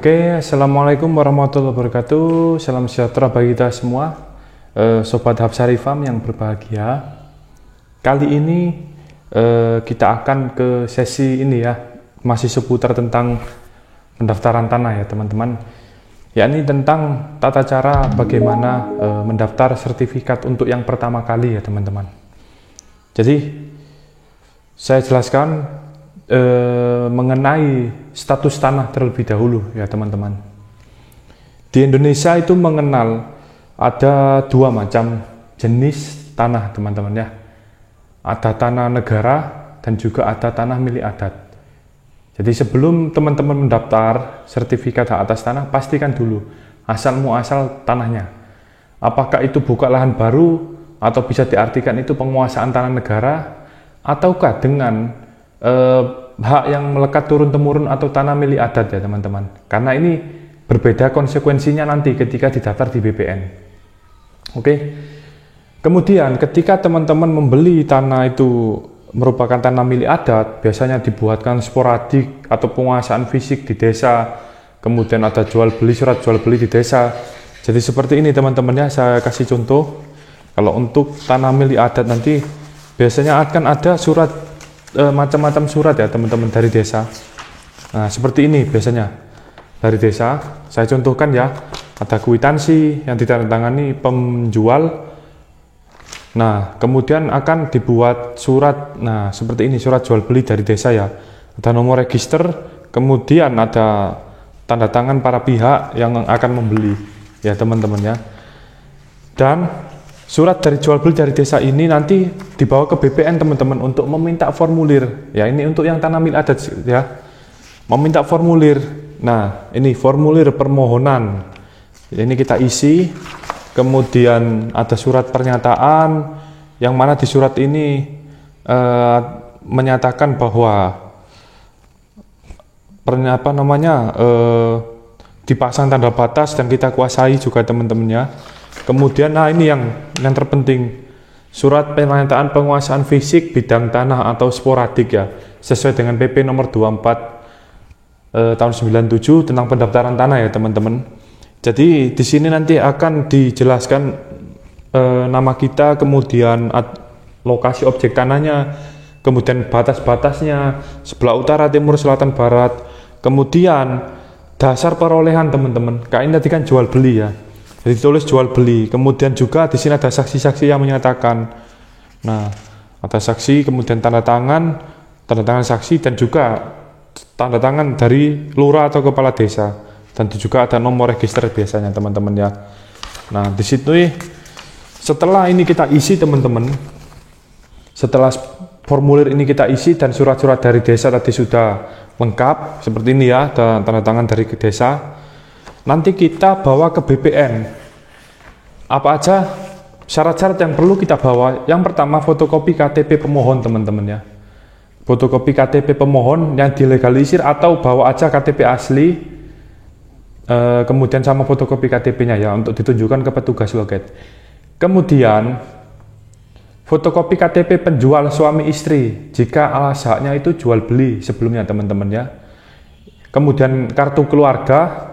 Oke, Assalamualaikum warahmatullahi wabarakatuh. Salam sejahtera bagi kita semua, Sobat Hapsari Farm yang berbahagia. Kali ini kita akan ke sesi ini ya, masih seputar tentang pendaftaran tanah ya teman-teman. Yakni tentang tata cara bagaimana mendaftar sertifikat untuk yang pertama kali ya teman-teman. Jadi saya jelaskan mengenai status tanah terlebih dahulu ya teman-teman. Di Indonesia itu mengenal ada dua macam jenis tanah teman-teman ya. Ada tanah negara dan juga ada tanah milik adat. Jadi sebelum teman-teman mendaftar sertifikat hak atas tanah, pastikan dulu asal muasal tanahnya. Apakah itu buka lahan baru atau bisa diartikan itu penguasaan tanah negara, ataukah dengan hak yang melekat turun-temurun atau tanah milik adat ya teman-teman. Karena ini berbeda konsekuensinya nanti ketika didaftar di BPN. Oke. Kemudian ketika teman-teman membeli tanah itu merupakan tanah milik adat, biasanya dibuatkan sporadik atau penguasaan fisik di desa. Kemudian ada jual beli, surat jual beli di desa. Jadi seperti ini teman-teman ya, saya kasih contoh. Kalau untuk tanah milik adat nanti biasanya akan ada surat macam-macam surat ya teman-teman dari desa. Nah seperti ini biasanya dari desa. Saya contohkan ya, ada kwitansi yang ditandatangani penjual. Nah kemudian akan dibuat surat, nah seperti ini surat jual beli dari desa ya. Ada nomor register, kemudian ada tanda tangan para pihak yang akan membeli ya teman-teman ya. Dan surat dari jual beli dari desa ini nanti dibawa ke BPN teman-teman untuk meminta formulir. Ya ini untuk yang tanah milik adat ya. Meminta formulir. Nah, ini formulir permohonan. Ini kita isi. Kemudian ada surat pernyataan yang mana di surat ini menyatakan bahwa dipasang tanda batas dan kita kuasai juga teman-temannya. Kemudian nah ini yang terpenting, surat pernyataan penguasaan fisik bidang tanah atau sporadik ya, sesuai dengan PP nomor 24 tahun 97 tentang pendaftaran tanah ya teman-teman. Jadi di sini nanti akan dijelaskan nama kita, kemudian lokasi objek tanahnya, kemudian batas-batasnya, sebelah utara, timur, selatan, barat, kemudian dasar perolehan teman-teman. Kayak ini tadi kan jual beli ya. Jadi ditulis jual beli, kemudian juga di sini ada saksi-saksi yang menyatakan. Nah, ada saksi, kemudian tanda tangan saksi dan juga tanda tangan dari lurah atau kepala desa. Dan juga ada nomor register biasanya teman-teman ya. Nah, di situ setelah ini kita isi teman-teman. Setelah formulir ini kita isi dan surat-surat dari desa tadi sudah lengkap seperti ini ya, dan tanda tangan dari desa. Nanti kita bawa ke BPN. Apa aja syarat-syarat yang perlu kita bawa? Yang pertama fotokopi KTP pemohon teman-teman ya. Fotokopi KTP pemohon yang dilegalisir atau bawa aja KTP asli. Kemudian sama fotokopi KTP-nya ya untuk ditunjukkan ke petugas loket. Kemudian fotokopi KTP penjual suami istri jika alas haknya itu jual beli sebelumnya teman-teman ya. Kemudian kartu keluarga.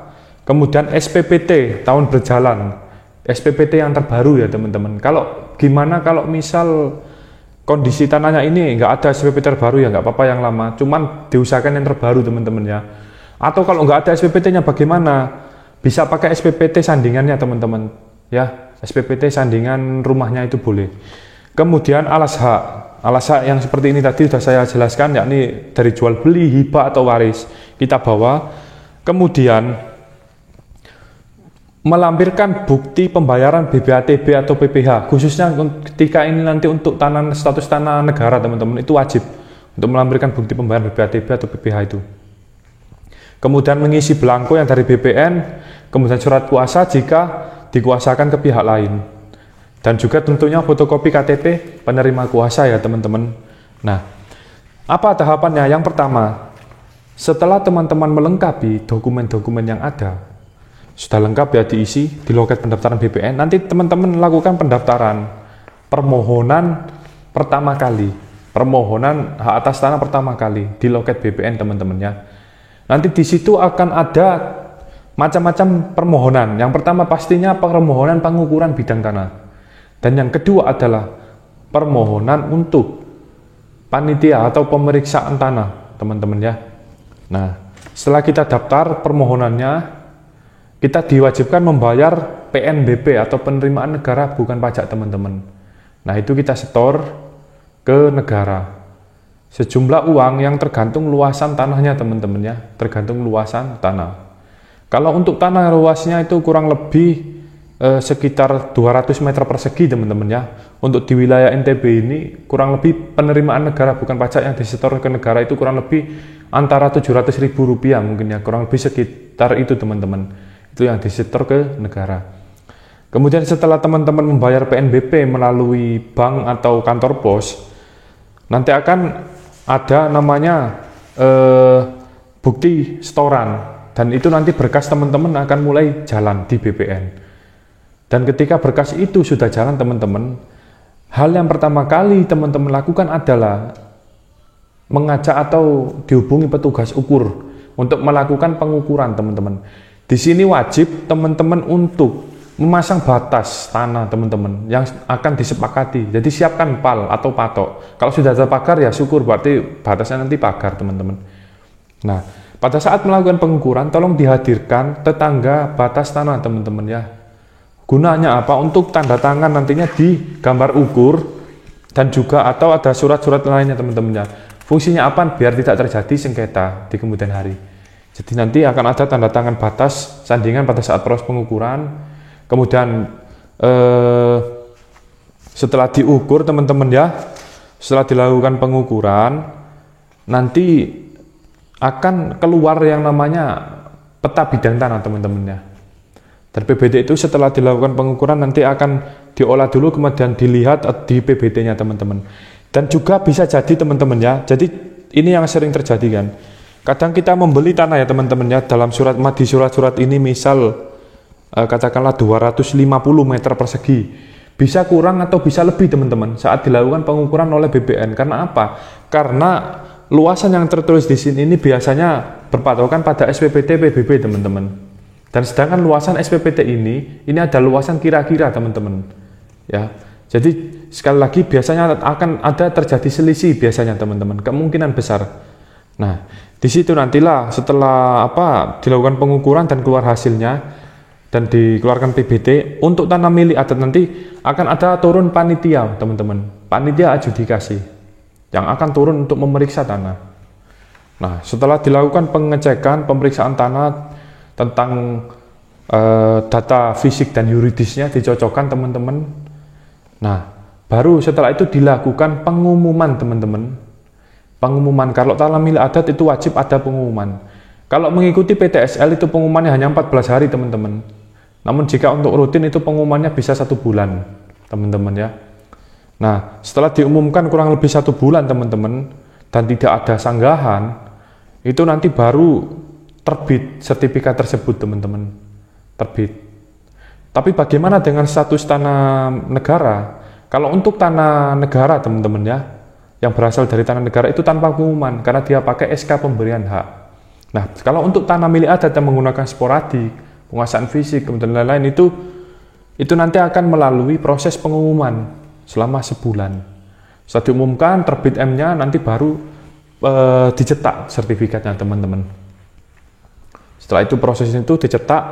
Kemudian SPPT tahun berjalan, SPPT yang terbaru ya teman-teman. Kalau gimana kalau misal kondisi tanahnya ini nggak ada SPPT terbaru ya nggak apa-apa yang lama, cuman diusahakan yang terbaru teman-teman ya. Atau kalau nggak ada SPPT-nya bagaimana? Bisa pakai SPPT sandingannya teman-teman ya, SPPT sandingan rumahnya itu boleh. Kemudian alas hak yang seperti ini tadi sudah saya jelaskan, yakni dari jual beli, hibah atau waris kita bawa. Kemudian melampirkan bukti pembayaran BPATB atau PPh, khususnya ketika ini nanti untuk status tanah negara teman-teman, itu wajib untuk melampirkan bukti pembayaran BPATB atau PPh itu. Kemudian mengisi belangko yang dari BPN, kemudian surat kuasa jika dikuasakan ke pihak lain, dan juga tentunya fotokopi KTP penerima kuasa ya teman-teman. Nah, apa tahapannya? Yang pertama, setelah teman-teman melengkapi dokumen-dokumen yang ada, sudah lengkap ya diisi di loket pendaftaran BPN, nanti teman-teman lakukan pendaftaran permohonan pertama kali, permohonan hak atas tanah pertama kali di loket BPN teman-teman ya. Nanti di situ akan ada macam-macam permohonan. Yang pertama pastinya permohonan pengukuran bidang tanah. Dan yang kedua adalah permohonan untuk panitia atau pemeriksaan tanah, teman-teman ya. Nah, setelah kita daftar permohonannya, kita diwajibkan membayar PNBP atau penerimaan negara bukan pajak, teman-teman. Nah, itu kita setor ke negara. Sejumlah uang yang tergantung luasan tanahnya, teman-teman ya, tergantung luasan tanah. Kalau untuk tanah luasnya itu kurang lebih sekitar 200 meter persegi, teman-teman ya. Untuk di wilayah NTB ini kurang lebih penerimaan negara bukan pajak yang disetor ke negara itu kurang lebih antara Rp700.000 mungkin ya, kurang lebih sekitar itu, teman-teman. Itu yang disetor ke negara. Kemudian setelah teman-teman membayar PNBP melalui bank atau kantor pos, nanti akan ada namanya bukti setoran, dan itu nanti berkas teman-teman akan mulai jalan di BPN. Dan ketika berkas itu sudah jalan, teman-teman, hal yang pertama kali teman-teman lakukan adalah mengajak atau dihubungi petugas ukur untuk melakukan pengukuran, teman-teman. Di sini wajib teman-teman untuk memasang batas tanah, teman-teman, yang akan disepakati. Jadi siapkan pal atau patok. Kalau sudah ada pagar ya syukur, berarti batasnya nanti pagar, teman-teman. Nah, pada saat melakukan pengukuran tolong dihadirkan tetangga batas tanah, teman-teman ya. Gunanya apa? Untuk tanda tangan nantinya di gambar ukur dan juga atau ada surat-surat lainnya, teman-teman ya. Fungsinya apa? Biar tidak terjadi sengketa di kemudian hari. Jadi nanti akan ada tanda tangan batas sandingan pada saat proses pengukuran. Kemudian setelah diukur, teman-teman ya, setelah dilakukan pengukuran, nanti akan keluar yang namanya peta bidang tanah, teman-teman ya. Dan PBD itu setelah dilakukan pengukuran nanti akan diolah dulu, kemudian dilihat di PBD-nya, teman-teman. Dan juga bisa jadi, teman-teman ya, jadi ini yang sering terjadi kan. Kadang kita membeli tanah ya, teman-teman ya, dalam di surat-surat ini misal katakanlah 250 meter persegi, bisa kurang atau bisa lebih, teman-teman, saat dilakukan pengukuran oleh BPN. Karena apa? Karena luasan yang tertulis di sini ini biasanya berpatokan pada SPPT PBB, teman-teman. Dan sedangkan luasan SPPT ini ada luasan kira-kira, teman-teman. Ya, jadi sekali lagi biasanya akan ada terjadi selisih biasanya, teman-teman, kemungkinan besar. Nah, di situ nantilah setelah dilakukan pengukuran dan keluar hasilnya dan dikeluarkan PBD untuk tanah milik adat, nanti akan ada turun panitia, teman-teman, panitia adjudikasi yang akan turun untuk memeriksa tanah. Nah, setelah dilakukan pengecekan pemeriksaan tanah tentang data fisik dan yuridisnya dicocokkan, teman-teman. Nah, baru setelah itu dilakukan pengumuman, teman-teman. Pengumuman kalau tanah milik adat itu wajib ada pengumuman. Kalau mengikuti PTSL itu pengumumannya hanya 14 hari, teman-teman. Namun jika untuk rutin itu pengumumannya bisa 1 bulan, teman-teman ya. Nah, setelah diumumkan kurang lebih 1 bulan, teman-teman, dan tidak ada sanggahan, itu nanti baru terbit sertifikat tersebut, teman-teman. Terbit. Tapi bagaimana dengan status tanah negara? Kalau untuk tanah negara, teman-teman ya, yang berasal dari tanah negara itu tanpa pengumuman karena dia pakai SK pemberian hak. Nah, kalau untuk tanah milik adat yang menggunakan sporadik, penguasaan fisik, kemudian lain-lain itu nanti akan melalui proses pengumuman selama sebulan. Setelah diumumkan, terbit M-nya, nanti baru dicetak sertifikatnya, teman-teman. Setelah itu proses itu dicetak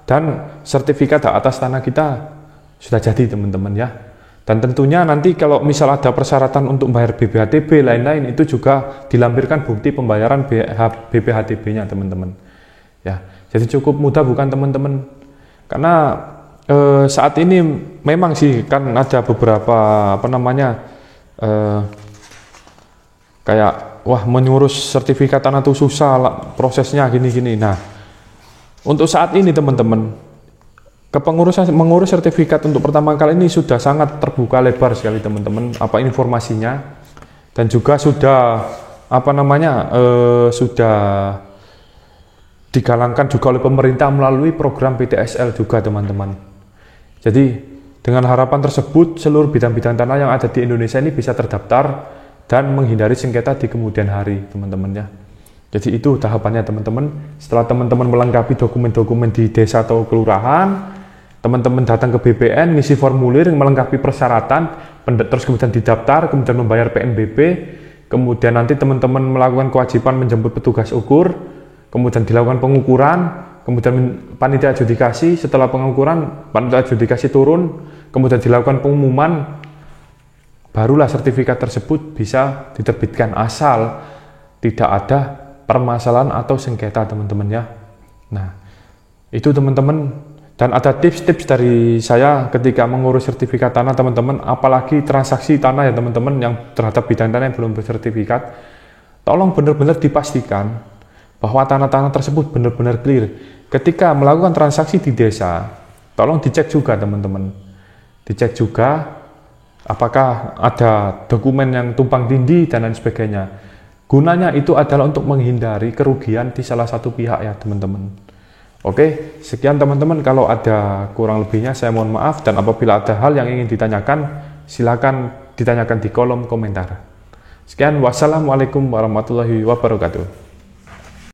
dan sertifikat hak atas tanah kita sudah jadi, teman-teman ya. Dan tentunya nanti kalau misal ada persyaratan untuk bayar BPHTB lain-lain itu juga dilampirkan bukti pembayaran BPHTB-nya, teman-teman. Ya, jadi cukup mudah bukan, teman-teman? Karena saat ini memang sih kan ada beberapa kayak wah mengurus sertifikat tanah itu susah prosesnya gini-gini. Nah, untuk saat ini, teman-teman, mengurus sertifikat untuk pertama kali ini sudah sangat terbuka lebar sekali, teman-teman, informasinya, dan juga sudah sudah digalangkan juga oleh pemerintah melalui program PTSL juga, teman-teman. Jadi dengan harapan tersebut seluruh bidang-bidang tanah yang ada di Indonesia ini bisa terdaftar dan menghindari sengketa di kemudian hari, teman-teman ya. Jadi itu tahapannya teman-teman. Setelah teman-teman melengkapi dokumen-dokumen di desa atau kelurahan, teman-teman datang ke BPN, ngisi formulir, melengkapi persyaratan, terus kemudian didaftar, kemudian membayar PNBP, kemudian nanti teman-teman melakukan kewajiban menjemput petugas ukur, kemudian dilakukan pengukuran, kemudian panitia adjudikasi. Setelah pengukuran, panitia adjudikasi turun, kemudian dilakukan pengumuman, barulah sertifikat tersebut bisa diterbitkan asal tidak ada permasalahan atau sengketa teman-teman ya. Nah, itu teman-teman, dan ada tips-tips dari saya ketika mengurus sertifikat tanah teman-teman, apalagi transaksi tanah ya teman-teman yang terhadap bidang tanah yang belum bersertifikat, tolong benar-benar dipastikan bahwa tanah-tanah tersebut benar-benar clear. Ketika melakukan transaksi di desa, tolong dicek juga teman-teman, dicek juga apakah ada dokumen yang tumpang tindih dan lain sebagainya. Gunanya itu adalah untuk menghindari kerugian di salah satu pihak ya teman-teman. Oke, sekian teman-teman. Kalau ada kurang lebihnya saya mohon maaf, dan apabila ada hal yang ingin ditanyakan, silakan ditanyakan di kolom komentar. Sekian, wassalamualaikum warahmatullahi wabarakatuh.